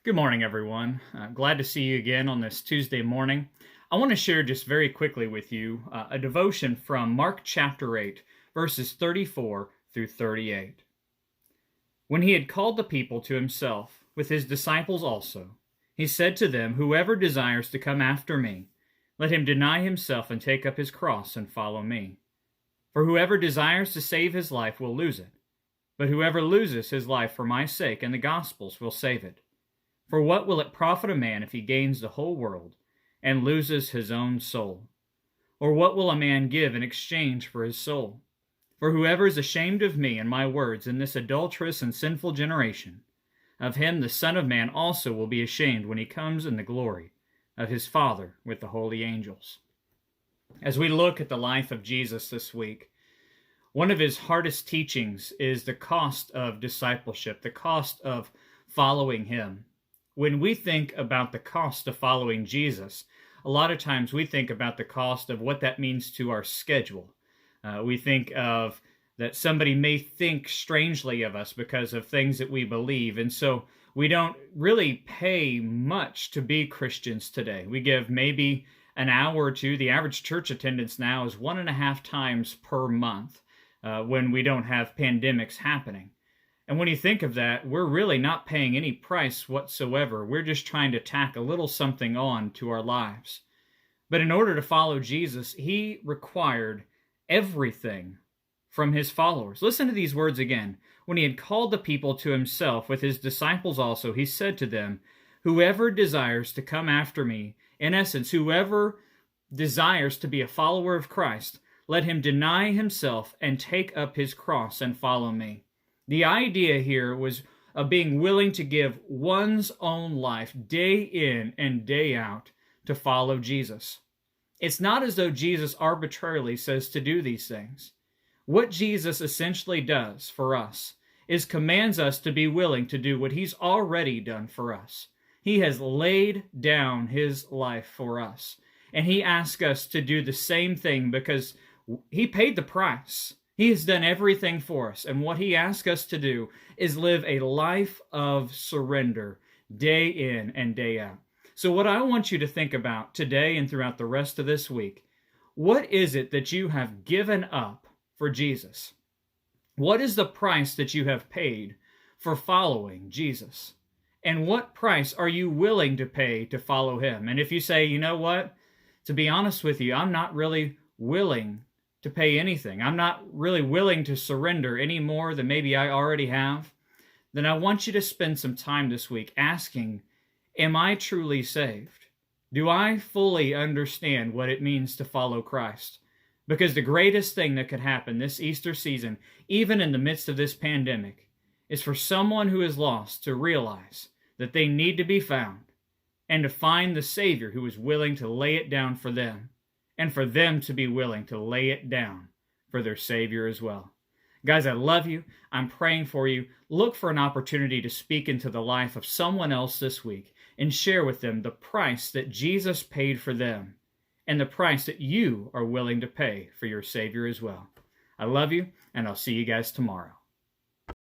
Good morning, everyone. Glad to see you again on this Tuesday morning. I want to share just very quickly with you a devotion from Mark chapter 8, verses 34 through 38. When he had called the people to himself, with his disciples also, he said to them, "Whoever desires to come after me, let him deny himself and take up his cross and follow me. For whoever desires to save his life will lose it, but whoever loses his life for my sake and the gospel's will save it. For what will it profit a man if he gains the whole world and loses his own soul? Or what will a man give in exchange for his soul? For whoever is ashamed of me and my words in this adulterous and sinful generation, of him the Son of Man also will be ashamed when he comes in the glory of his Father with the holy angels." As we look at the life of Jesus this week, one of his hardest teachings is the cost of discipleship, the cost of following him. When we think about the cost of following Jesus, a lot of times we think about the cost of what that means to our schedule. We think of that somebody may think strangely of us because of things that we believe, and so we don't really pay much to be Christians today. We give maybe an hour or two. The average church attendance now is 1.5 times per month when we don't have pandemics happening. And when you think of that, we're really not paying any price whatsoever. We're just trying to tack a little something on to our lives. But in order to follow Jesus, he required everything from his followers. Listen to these words again. When he had called the people to himself with his disciples also, he said to them, "Whoever desires to come after me," in essence, whoever desires to be a follower of Christ, "let him deny himself and take up his cross and follow me." The idea here was of being willing to give one's own life day in and day out to follow Jesus. It's not as though Jesus arbitrarily says to do these things. What Jesus essentially does for us is commands us to be willing to do what he's already done for us. He has laid down his life for us, and he asks us to do the same thing because he paid the price. He has done everything for us, and what he asks us to do is live a life of surrender day in and day out. So what I want you to think about today and throughout the rest of this week, what is it that you have given up for Jesus? What is the price that you have paid for following Jesus? And what price are you willing to pay to follow him? And if you say, you know what, to be honest with you, I'm not really willing to pay anything, I'm not really willing to surrender any more than maybe I already have, then I want you to spend some time this week asking, am I truly saved? Do I fully understand what it means to follow Christ? Because the greatest thing that could happen this Easter season, even in the midst of this pandemic, is for someone who is lost to realize that they need to be found and to find the Savior who is willing to lay it down for them, and for them to be willing to lay it down for their Savior as well. Guys, I love you. I'm praying for you. Look for an opportunity to speak into the life of someone else this week and share with them the price that Jesus paid for them and the price that you are willing to pay for your Savior as well. I love you, and I'll see you guys tomorrow.